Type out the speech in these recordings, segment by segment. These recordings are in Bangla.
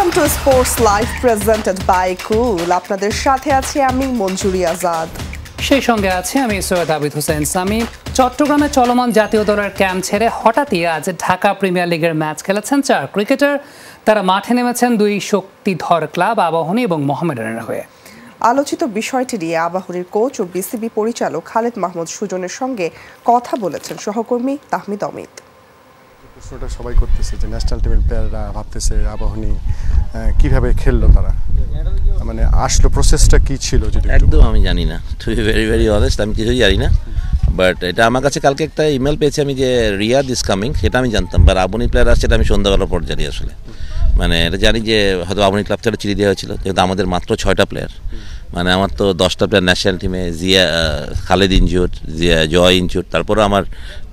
Welcome to sports live presented by cool. আপনাদের সাথে আছি আমি মঞ্জুরি আজাদ, সেই সঙ্গে আছে আমি সৈয়দ আবিদ হোসেন সামি। চট্টগ্রামে চলমান জাতীয় দলের ক্যাম্প ছেড়ে হঠাৎই আজ ঢাকা প্রিমিয়ার লিগের ম্যাচ খেলেছেন 4 ক্রিকেটার। তারা মাঠে নেমেছেন দুই শক্তিধর ক্লাব আবাহনী এবং মোহামেডানের হয়ে। আলোচিত বিষয়টি নিয়ে আবাহনীর কোচ ও বিসিবি পরিচালক খালেদ মাহমুদ সুজনের সঙ্গে কথা বলেছেন সহকর্মী তাহমিদ অমিত। প্রশ্নটা সবাই করতেছে যে ন্যাশনাল টিমের প্লেয়াররা ভাবতেছে আবাহনী কিভাবে খেললো, তারা মানে আসলো প্রসেসটা কি ছিল? যদি একদম আমি জানি না, to be very very honest, আমি কিছুই জানি না। বাট এটা আমার কাছে কালকে একটা ইমেল পেয়েছি আমি যে রিয়াদ ইজ কামিং, সেটা আমি জানতাম। বাট আবাহনী প্লেয়ার আসছে এটা আমি সন্ধ্যাবেলার পর জানি। আসলে মানে এটা জানি যে হয়তো আবাহনী ক্লাব থেকে চিঠি দেওয়া হয়েছিল, যেহেতু আমাদের মাত্র 6টা প্লেয়ার, মানে আমার তো 10টা প্লেয়ার ন্যাশনাল টিমে। জিয়া খালেদ ইনজুর, জিয়া জয় ইনজুর, তারপরে আমার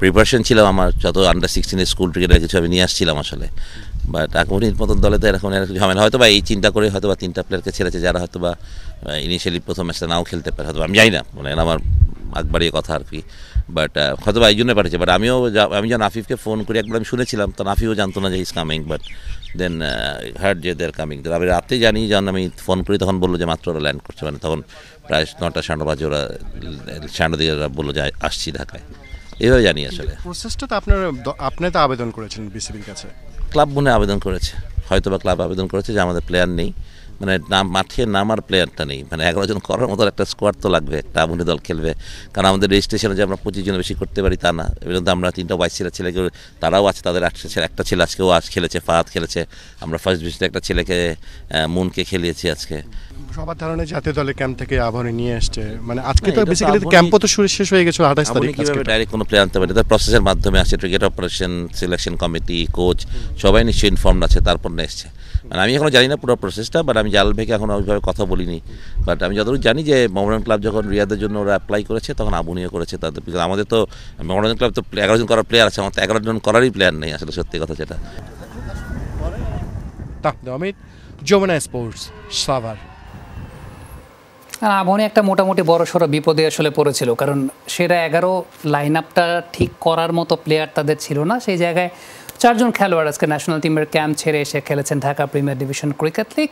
প্রিপারেশন ছিল আমার যত আন্ডার-16 স্কুল ক্রিকেটের কিছু আমি নিয়ে আসছিলাম আসলে। বাট আবাহনীর মতন দলে তো এরকম ঝামেলা হয়তো বা এই চিন্তা করে হয়তো বা 3টা প্লেয়ারকে ছেড়েছে, যারা হয়তো বা ইনিশিয়ালি প্রথম ম্যাচটা নাও খেলতে পারে, হয়তো আমি জানি না, মানে আমার আগবাড়িয়ে কথা আর কি। বাট হয়তো বা এই জন্য পাঠিয়েছে। বাট আমি যখন আফিফকে ফোন করি একবার আমি শুনেছিলাম, তখন আফিফও জানতো না যে is coming. But then heard যে দেয়ার কামিং। আমি রাতে জানি, যখন আমি ফোন করি তখন বললো যে মাত্র ওরা ল্যান্ড করছে, মানে তখন প্রায় 9টা 9:30 বাজে, ওরা 9:30 দিকে ওরা বললো যে আসছি ঢাকায়। এইভাবে জানি আসলে। প্রসেসটা তো আপনি তো আবেদন করেছেন বিসিবির কাছে, ক্লাব মনে আবেদন করেছে, হয়তো বা ক্লাব আবেদন করেছে যে আমাদের প্লেয়ার নেই, মানে মাঠে নামার প্লেয়ারটা নেই, মানে 11 জন করার মতো একটা স্কোয়াড তো লাগবে, একটা আবাহনী দল খেলবে। কারণ আমাদের রেজিস্ট্রেশনে যে আমরা 25 জন বেশি করতে পারি তা না। এবার আমরা 3টা 22 ছেলেকে, তারাও আছে, তাদের একটা ছেলে আজকেও খেলেছে, ফাহাদ খেলেছে। আমরা ফার্স্ট ডিভিশনে একটা ছেলেকে মুনকে খেলিয়েছি আজকে। সবার ধারণা জাতীয় দলের ক্যাম্প থেকে আবাহনী নিয়ে আসছে, মানে আজকে তো বেসিক্যালি ক্যাম্পও তো শেষ হয়ে গেছিল 28 তারিখ। কিভাবে ডাইরেক্ট কোনো প্লেয়ার আনতে পারে? তার প্রসেসের মাধ্যমে আসছে, cricket operation, selection committee, coach সবাই নিশ্চয়ই ইনফর্মড আছে, তারপর নিয়ে এসছে। মানে আমি এখনও জানি না পুরো প্রসেসটা, বাট আমি জালাল ভাইকে এখন ওইভাবে কথা বলিনি। বাট আমি যতটুকু জানি যে মোহামেডান ক্লাব যখন রিয়াদের জন্য ওরা অ্যাপ্লাই করেছে, তখন আবাহনীও করেছে তাদের। আমাদের তো মোহামেডান ক্লাব তো 11 জন করার প্লেয়ার আছে, আমার তো 11 জন করারই প্লেয়ার নেই আসলে, সত্যি কথা যেটা। অমিত, যমুনা স্পোর্টস, সাভার। আর আবাহনী একটা মোটামুটি বড়সড় বিপদে আসলে পড়েছিল, কারণ সেরা 11 লাইন আপটা ঠিক করার মতো প্লেয়ার তাদের ছিল না। সেই জায়গায় 4 জন খেলোয়াড় আজকে ন্যাশনাল টিমের ক্যাম্প ছেড়ে এসে খেলেছেন Dhaka premier division cricket league.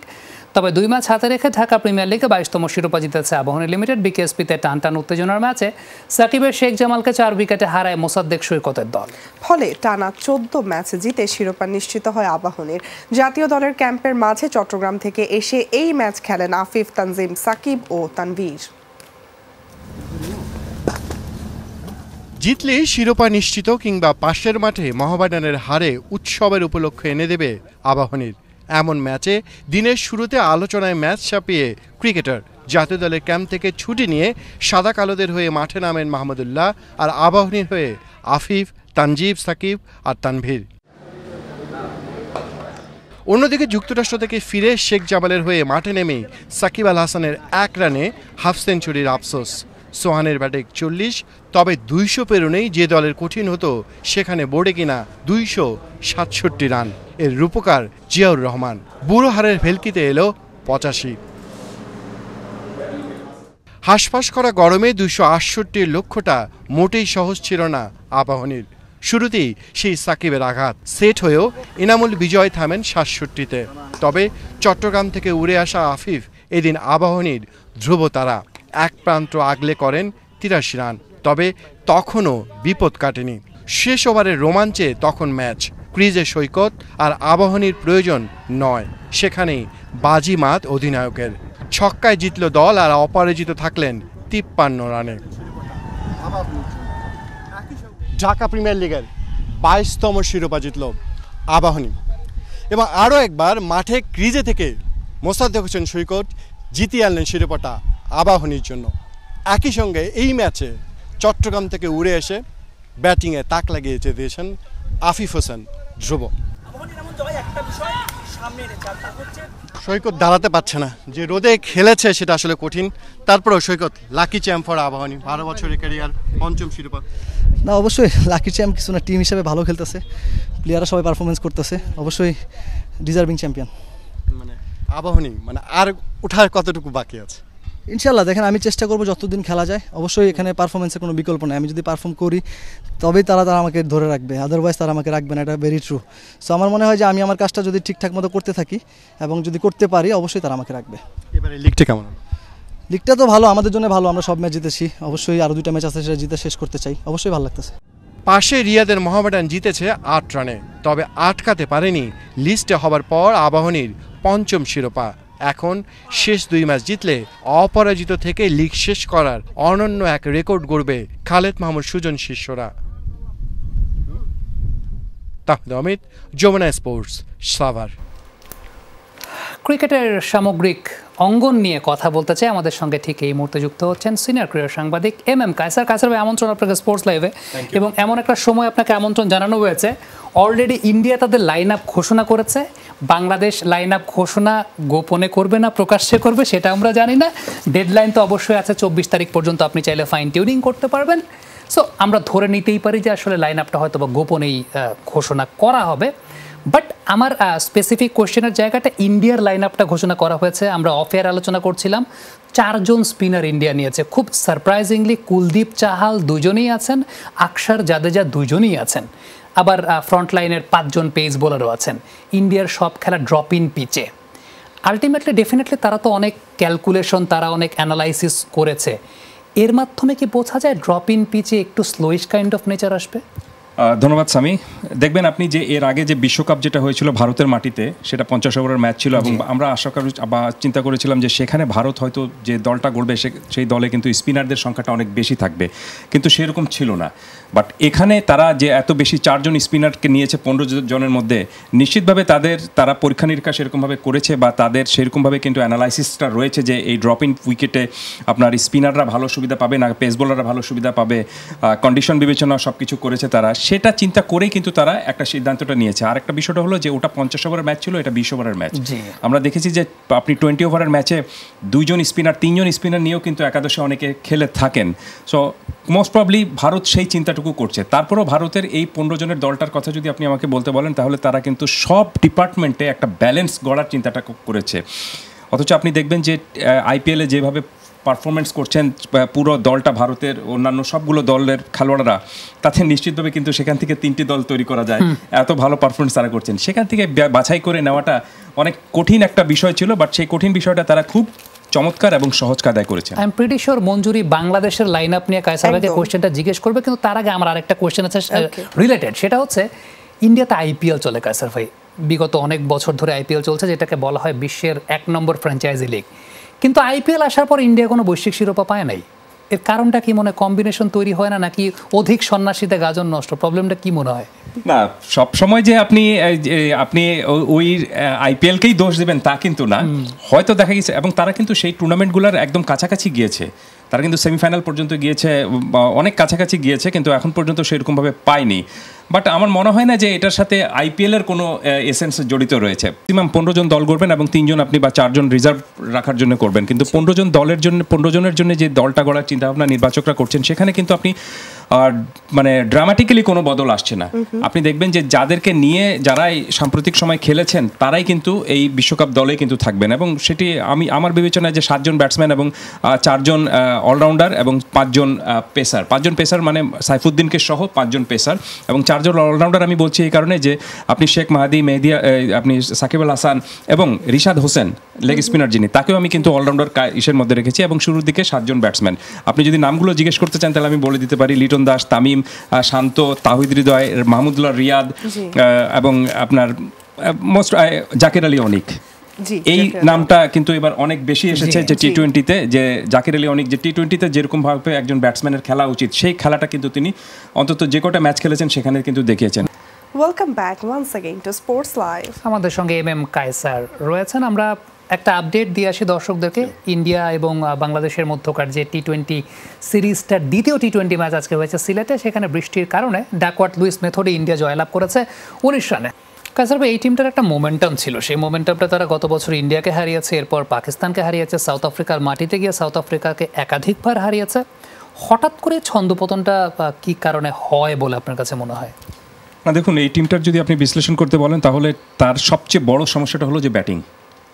তবে 2 ম্যাচ হাতে রেখে ঢাকা প্রিমিয়ার লিগে 22তম শিরোপা জিতেছে আবাহনী লিমিটেড। বিকেএসপিতে টানটান উত্তেজনার ম্যাচে সাকিবের শেখ জামালকে 4 উইকেটে হারায় মোসাদ্দেক সৈকতের দল। ফলে টানা 14 ম্যাচ জিতে শিরোপা নিশ্চিত হয় আবাহনীর। জাতীয় দলের ক্যাম্পের মাঝে চট্টগ্রাম থেকে এসে এই ম্যাচ খেলেন আফিফ, তানজিম, সাকিব ও তানভীর। জিতলেই শিরোপা নিশ্চিত, কিংবা পাশের মাঠে মোহামেডানের হারে উৎসবের উপলক্ষ এনে দেবে আবাহনীর এমন ম্যাচে দিনের শুরুতে আলোচনায় ম্যাচ ছাপিয়ে ক্রিকেটার। জাতীয় দলের ক্যাম্প থেকে ছুটি নিয়ে সাদা কালোদের হয়ে মাঠে নামেন মাহমুদুল্লাহ, আর আবাহনীর হয়ে আফিফ, তানজিব, সাকিব আর তানভীর। অন্যদিকে যুক্তরাষ্ট্র থেকে ফিরে শেখ জামালের হয়ে মাঠে নেমে সাকিব আল হাসানের 1 রানে হাফ সেঞ্চুরির আফসোস। সোহানের ব্যাটে 40, তবে 200 পেরোনেই যে দলের কঠিন হতো, সেখানে বোর্ডে কিনা 267 রান। এর রূপকার জিয়াউর রহমান। বুড়ো হারের ভেলকিতে এলো 85। হাঁসফাঁস করা গরমে 268 লক্ষ্যটা মোটেই সহজ ছিল না আবাহনীর। শুরুতেই সেই সাকিবের আঘাত সেট হয়েও ইনামুল বিজয় থামেন 67-তে। তবে চট্টগ্রাম থেকে উড়ে আসা আফিফ এদিন আবাহনীর ধ্রুবতারা। এক প্রান্ত আগলে করেন 83 রান। তবে তখনও বিপদ কাটেনি। শেষ ওভারের রোমাঞ্চে তখন ম্যাচ। ক্রিজে সৈকত, আর আবাহনীর প্রয়োজন নয়, সেখানেই বাজিমাত অধিনায়কের। ছক্কায় জিতল দল, আর অপরাজিত থাকলেন 53 রানে। ঢাকা প্রিমিয়ার লিগের 22তম শিরোপা জিতল আবাহনী, এবং আরও একবার মাঠে ক্রিজে থেকে মোসাদ্দেক হোসেন সৈকত জিতিয়ে আনলেন শিরোপাটা আবাহনীর জন্য। একই সঙ্গে এই ম্যাচে চট্টগ্রাম থেকে উড়ে এসে ব্যাটিংয়ে তাক লাগিয়ে দিয়েছেন আফিফ হোসেন ধ্রুব। সৈকত দাঁড়াতে পারছে না, যে রোদে খেলেছে সেটা আসলে কঠিন। তারপরেও সৈকত, লাকি চ্যাম্প ফর আবাহনী, 12 বছরের ক্যারিয়ার, 5ম শিরোপা। না, অবশ্যই লাকি চ্যাম্প কিছু না, টিম হিসেবে ভালো খেলতেছে, প্লেয়াররা সবাই পারফরমেন্স করতেছে, অবশ্যই ডিজার্ভিং চ্যাম্পিয়ন। মানে আবাহনী মানে আর ওঠার কতটুকু বাকি আছে? ইনশাল্লাহ দেখেন আমি চেষ্টা করবো যতদিন খেলা যায়, অবশ্যই এখানে পারফরমেন্সের কোনো বিকল্প নেই। আমি যদি পারফর্ম করি তবেই তারা আমাকে ধরে রাখবে, আদারওয়াইজ তারা আমাকে রাখবে না, এটা ভেরি ট্রু। সো আমার মনে হয় যে আমি আমার কাজটা যদি ঠিকঠাক মতো করতে থাকি এবং যদি করতে পারি অবশ্যই তারা আমাকে রাখবে। এবারে লিগটা কেমন? লিগটা তো ভালো, আমাদের জন্য ভালো, আমরা সব ম্যাচ জিতেছি, অবশ্যই আরও 2টা ম্যাচ আছে সেটা জিতে শেষ করতে চাই, অবশ্যই ভালো লাগতেছে। পাশে রিয়াদের মোহামেডান জিতেছে 8 রানে, তবে আটকাতে পারেনি লিস্টে হবার পর আবাহনীর 5ম শিরোপা। এখন শেষ 2 ম্যাচ জিতলে অপরাজিত থেকে লিগ শেষ করার অনন্য এক রেকর্ড গড়বে খালেদ মাহমুদ সুজন শিষ্যরা। তাহলে অমিত, যমুনা স্পোর্টস, সাভার। ক্রিকেটের সামগ্রিক অঙ্গন নিয়ে কথা বলতে চাই, আমাদের সঙ্গে ঠিক এই মুহূর্তে যুক্ত হচ্ছেন সিনিয়র ক্রীড়া সাংবাদিক কায়সার। কায়সার ভাই, আমন্ত্রণ আপনাকে স্পোর্টস লাইভে। এবং এমন একটা সময় আপনাকে আমন্ত্রণ জানানো হয়েছে, অলরেডি ইন্ডিয়া তাদের লাইন আপ ঘোষণা করেছে। বাংলাদেশ লাইন আপ ঘোষণা গোপনে করবে না প্রকাশ্যে করবে সেটা আমরা জানি না। ডেডলাইন তো অবশ্যই আছে 24 তারিখ পর্যন্ত, আপনি চাইলে ফাইন টিউনিং করতে পারবেন। সো আমরা ধরে নিতেই পারি যে আসলে লাইন আপটা হয়তো বা গোপনেই ঘোষণা করা হবে। বাট আমার স্পেসিফিক কোয়েশ্চেনের জায়গাটা ইন্ডিয়ার লাইন আপটা ঘোষণা করা হয়েছে। আমরা অফ এয়ার আলোচনা করছিলাম, 4 জন স্পিনার ইন্ডিয়া নিয়েছে। খুব সারপ্রাইজিংলি কুলদীপ চাহাল 2জনই আছেন, আকসার জাদেজা 2জনই আছেন, আবার ফ্রন্ট লাইনের 5 জন পেস বোলারও আছেন। ইন্ডিয়ার সব খেলা ড্রপ ইন পিচে। আলটিমেটলি ডেফিনেটলি তারা তো অনেক ক্যালকুলেশন, তারা অনেক অ্যানালাইসিস করেছে। এর মাধ্যমে কি বোঝা যায় ড্রপ ইন পিচে একটু স্লোইশ কাইন্ড অফ নেচার আসবে? ধন্যবাদ সামি। দেখবেন আপনি যে এর আগে যে বিশ্বকাপ যেটা হয়েছিল ভারতের মাটিতে, সেটা 50 ওভারের ম্যাচ ছিল এবং আমরা আশা করি বা চিন্তা করেছিলাম যে সেখানে ভারত হয়তো যে দলটা গড়বে সেই দলে কিন্তু স্পিনারদের সংখ্যাটা অনেক বেশি থাকবে, কিন্তু সেরকম ছিল না। বাট এখানে তারা যে এত বেশি 4 জন স্পিনারকে নিয়েছে 15 জনের মধ্যে, নিশ্চিতভাবে তারা পরীক্ষা নিরীক্ষা সেরকমভাবে করেছে বা তাদের সেরকমভাবে কিন্তু অ্যানালাইসিসটা রয়েছে যে এই ড্রপ ইন উইকেটে আপনার স্পিনাররা ভালো সুবিধা পাবে না পেস বোলাররা ভালো সুবিধা পাবে, কন্ডিশন বিবেচনা সব কিছু করেছে তারা। সেটা চিন্তা করেই কিন্তু তারা একটা সিদ্ধান্তটা নিয়েছে। আর একটা বিষয়টা হলো যে ওটা 50 ওভারের ম্যাচ ছিল, এটা 20 ওভারের ম্যাচ। আমরা দেখেছি যে আপনি 20 ওভারের ম্যাচে 2 জন স্পিনার 3 জন স্পিনার নিয়েও কিন্তু একাদশে অনেকে খেলে থাকেন। সো মোস্ট প্রবলি ভারত সেই চিন্তাটুকু করছে। তারপরেও ভারতের এই 15 জনের দলটার কথা যদি আপনি আমাকে বলতে বলেন, তাহলে তারা কিন্তু সব ডিপার্টমেন্টে একটা ব্যালেন্স গড়ার চিন্তাটা করেছে। অথচ আপনি দেখবেন যে আইপিএলে যেভাবে পারফরমেন্স করছেন পুরো দলটা, ভারতের অন্যান্য সবগুলো দলের খেলোয়াড়রা, তাতে নিশ্চিতভাবে কিন্তু সেখান থেকে 3টি দল তৈরি করা যায়, এত ভালো পারফরমেন্স তারা করছেন। সেখান থেকে বাছাই করে নেওয়াটা অনেক কঠিন একটা বিষয় ছিল, বাট সেই কঠিন বিষয়টা তারা খুব চমৎকার এবং সহজ কায়দায় করেছে। আই এম প্রিটি শিওর মঞ্জুরি বাংলাদেশের লাইন আপ নিয়ে কায়সার ভাইকে কোশ্চেনটা জিজ্ঞেস করবে, কিন্তু তার আগে আমার আরেকটা কোশ্চেন আছে রিলেটেড। সেটা হচ্ছে ইন্ডিয়াতে আইপিএল চলে কায়সার ভাই, বিগত অনেক বছর ধরে আইপিএল চলছে, যেটাকে বলা হয় বিশ্বের 1 নম্বর ফ্র্যাঞ্চাইজি লিগ। কিন্তু আইপিএল আসার পর ইন্ডিয়া কোনো বৈশ্বিক শিরোপা পায় নাই। এর কারণটা কি মনে, কম্বিনেশন তৈরি হয় না নাকি অধিক সন্ন্যাসীতে গাজন নষ্ট? প্রবলেমটা কি মনে হয়? না, সব সময় যে আপনি ওই আইপিএলকেই দোষ দেবেন তা কিন্তু না। হয়তো দেখা গেছে, এবং তারা কিন্তু সেই টুর্নামেন্টগুলোর একদম কাছাকাছি গিয়েছে, তারা কিন্তু সেমিফাইনাল পর্যন্ত গিয়েছে, অনেক কাছাকাছি গিয়েছে, কিন্তু এখন পর্যন্ত সেরকমভাবে পায়নি। বাট আমার মনে হয় না যে এটার সাথে আইপিএলের কোনো এসেন্স জড়িত রয়েছে। ম্যাক্সিমাম 15 জন দল করবেন এবং 3 জন আপনি বা 4 জন রিজার্ভ রাখার জন্য করবেন, কিন্তু 15 জন দলের জন্য 15 জনের জন্য যে দলটা গড়ার চিন্তাভাবনা নির্বাচকরা করছেন, সেখানে কিন্তু আপনি মানে ড্রামাটিক্যালি কোনো বদল আসছে না। আপনি দেখবেন যে যাদেরকে নিয়ে যারাই সাম্প্রতিক সময় খেলেছেন তারাই কিন্তু এই বিশ্বকাপ দলে কিন্তু থাকবেন, এবং সেটি আমার বিবেচনায় যে 7 জন ব্যাটসম্যান এবং 4 জন অলরাউন্ডার এবং 5 জন পেসার, 5 জন পেসার মানে সাইফুদ্দিনকে সহ 5 জন পেসার এবং 4 জন অলরাউন্ডার। আমি বলছি এই কারণে যে আপনি শেখ মাহাদি, মেহেদি, আপনি সাকিব আল হাসান এবং রিশাদ হোসেন লেগ স্পিনার যিনি, তাকেও আমি কিন্তু অলরাউন্ডার ইসের মধ্যে রেখেছি, এবং শুরুর দিকে 7 জন ব্যাটসম্যান। আপনি যদি নামগুলো জিজ্ঞেস করতে চান তাহলে আমি বলে দিতে পারি লিটন দাস, তামিম, শান্ত, তাহিদ হৃদয়, মাহমুদুল্লাহ রিয়াদ এবং আপনার মোস্ট জাকির আলী অনিক। এই নামটা কিন্তু এবার অনেক বেশি এসেছে যে টি-20তে, যে জাকির আলী অনিক যে টি-20তে যেরকম ভাবে একজন ব্যাটসম্যানের খেলা উচিত, সেই খেলাটা কিন্তু তিনি অন্তত যে কটা ম্যাচ খেলেছেন সেখানে কিন্তু দেখিয়েছেন। Welcome back once again to sports live. আমাদের সঙ্গে কায়সার রয়েছেন। আমরা একটা আপডেট দিয়ে আসি দর্শকদেরকে। ইন্ডিয়া এবং বাংলাদেশের মধ্যকার যে টি-20 সিরিজটার দ্বিতীয় টি-20 ম্যাচ আজকে হয়েছে সিলেটে, সেখানে বৃষ্টির কারণে ডাকওয়ার্থ লুইস মেথডে ইন্ডিয়া জয়লাভ করেছে 19 রানে। কায়সার ভাই, এই টিমটার একটা মোমেন্টাম ছিল, সেই মোমেন্টামটা তারা গত বছর ইন্ডিয়াকে হারিয়েছে, এরপর পাকিস্তানকে হারিয়েছে, সাউথ আফ্রিকার মাটিতে গিয়ে সাউথ আফ্রিকাকে একাধিকবার হারিয়েছে। হঠাৎ করে ছন্দপতনটা কি কারণে হয় বলে আপনার কাছে মনে হয়? না দেখুন, এই টিমটার যদি আপনি বিশ্লেষণ করতে বলেন তাহলে তার সবচেয়ে বড় সমস্যাটা হলো যে ব্যাটিং।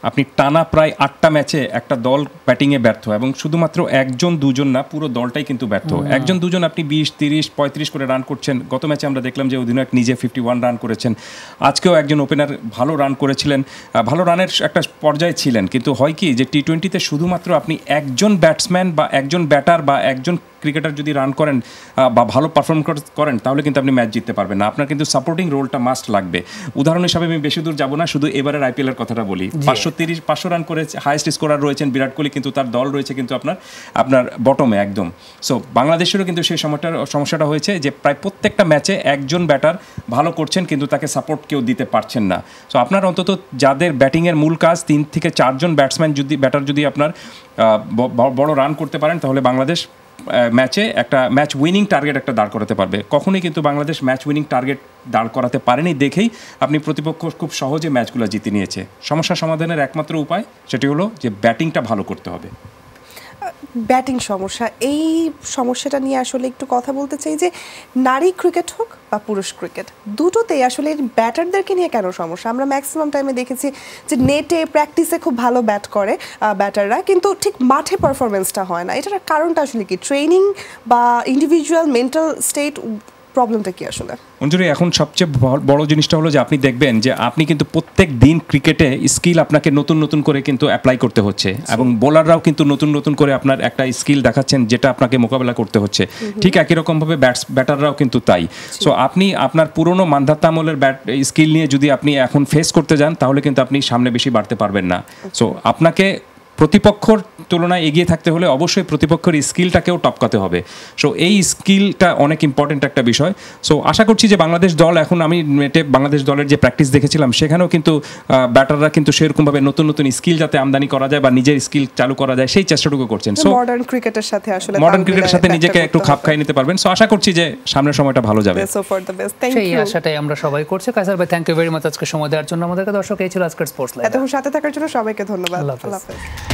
আপনি টানা প্রায় 8টা ম্যাচে একটা দল ব্যাটিংয়ে ব্যর্থ, এবং শুধুমাত্র একজন দুজন না, পুরো দলটাই কিন্তু ব্যর্থ। একজন দুজন আপনি 20, 30, 35 করে রান করছেন। গত ম্যাচে আমরা দেখলাম যে অধিনায়ক নিজে 51 রান করেছেন। আজকেও একজন ওপেনার ভালো রান করেছিলেন, ভালো রানের একটা পর্যায়ে ছিলেন। কিন্তু হয় কি যে টি-20তে শুধুমাত্র আপনি একজন ব্যাটসম্যান বা একজন ব্যাটার বা একজন ক্রিকেটার যদি রান করেন বা ভালো পারফর্ম করেন, তাহলে কিন্তু আপনি ম্যাচ জিততে পারবেন না। আপনার কিন্তু সাপোর্টিং রোলটা মাস্ট লাগবে। উদাহরণ হিসাবে আমি বেশি দূর যাব না, শুধু এবারের আইপিএলের কথাটা বলি। 500 রান করে হাইয়েস্ট স্কোরার রয়েছেন বিরাট কোহলি, কিন্তু তার দল রয়েছে কিন্তু আপনার বটমে একদম। সো বাংলাদেশেরও কিন্তু সেই সমস্যাটা হয়েছে যে প্রায় প্রত্যেকটা ম্যাচে একজন ব্যাটার ভালো করছেন কিন্তু তাকে সাপোর্ট কেউ দিতে পারছেন না। সো আপনার অন্তত যাদের ব্যাটিংয়ের মূল কাজ 3 থেকে 4 জন ব্যাটার যদি আপনার বড় রান করতে পারেন, তাহলে বাংলাদেশ ম্যাচে একটা ম্যাচ উইনিং টার্গেট একটা দাঁড় করাতে পারবে। কখনোই কিন্তু বাংলাদেশ ম্যাচ উইনিং টার্গেট দাঁড় করাতে পারেনি দেখেই আপনি প্রতিপক্ষ খুব সহজে ম্যাচগুলো জিতে নিয়েছে। সমস্যা সমাধানের একমাত্র উপায় সেটি হলো যে ব্যাটিংটা ভালো করতে হবে। ব্যাটিং সমস্যা, এই সমস্যাটা নিয়ে আসলে একটু কথা বলতে চাই যে নারী ক্রিকেট হোক বা পুরুষ ক্রিকেট, দুটোতেই আসলে ব্যাটারদেরকে নিয়ে কেন সমস্যা? আমরা ম্যাক্সিমাম টাইমে দেখেছি যে নেটে প্র্যাকটিসে খুব ভালো ব্যাট করে ব্যাটাররা, কিন্তু ঠিক মাঠে পারফরমেন্সটা হয় না। এটার কারণটা আসলে কি? ট্রেনিং বা ইন্ডিভিজুয়াল মেন্টাল স্টেট? প্রবলেমটা কি আসলে? অঞ্জলি, এখন সবচেয়ে বড় জিনিসটা হলো যে আপনি দেখবেন যে আপনি কিন্তু প্রত্যেক দিন ক্রিকেটে স্কিল আপনাকে নতুন নতুন করে কিন্তু অ্যাপ্লাই করতে হচ্ছে, এবং বোলাররাও কিন্তু নতুন নতুন করে আপনার একটা স্কিল দেখাচ্ছেন যেটা আপনাকে মোকাবেলা করতে হচ্ছে। ঠিক একই রকমভাবে ব্যাটাররাও কিন্তু তাই। সো আপনি আপনার পুরনো মান্ধাতা আমলের স্কিল নিয়ে যদি আপনি এখন ফেস করতে যান, তাহলে কিন্তু আপনি সামনে বেশি বাড়তে পারবেন না। সো আপনাকে প্রতিপক্ষর তুলনায় এগিয়ে থাকতে হলে অবশ্যই প্রতিপক্ষের স্কিলটাকেও টপকাতে হবে। সো এই স্কিলটা অনেক ইম্পর্টেন্ট একটা বিষয়। সো আশা করছি যে বাংলাদেশ দল, এখন আমি নেটে বাংলাদেশ দলের যে প্র্যাকটিস দেখেছিলাম, সেখানেও কিন্তু ব্যাটাররা কিন্তু সেরকমভাবে নতুন নতুন স্কিল যাতে আমদানি করা যায় বা নিজের স্কিল চালু করা যায় সেই চেষ্টাটুকু করছেন। সো মডার্ন ক্রিকেটের সাথে নিজেকে একটু খাপ খাইয়ে নিতে পারবেন। সো আশা করছি যে সামনের সময়টা ভালো যাবে। সেই আশাটাই আমরা সবাই করছি। কায়সার ভাই, থ্যাংক ইউ ভেরি মাচ আজকে সময় দেওয়ার জন্য আমাদেরকে। দর্শক, এই ছিল আজকের স্পোর্টস লাইভ। এতক্ষণ সাথে থাকার জন্য সবাইকে ধন্যবাদ। আল্লাহ হাফেজ।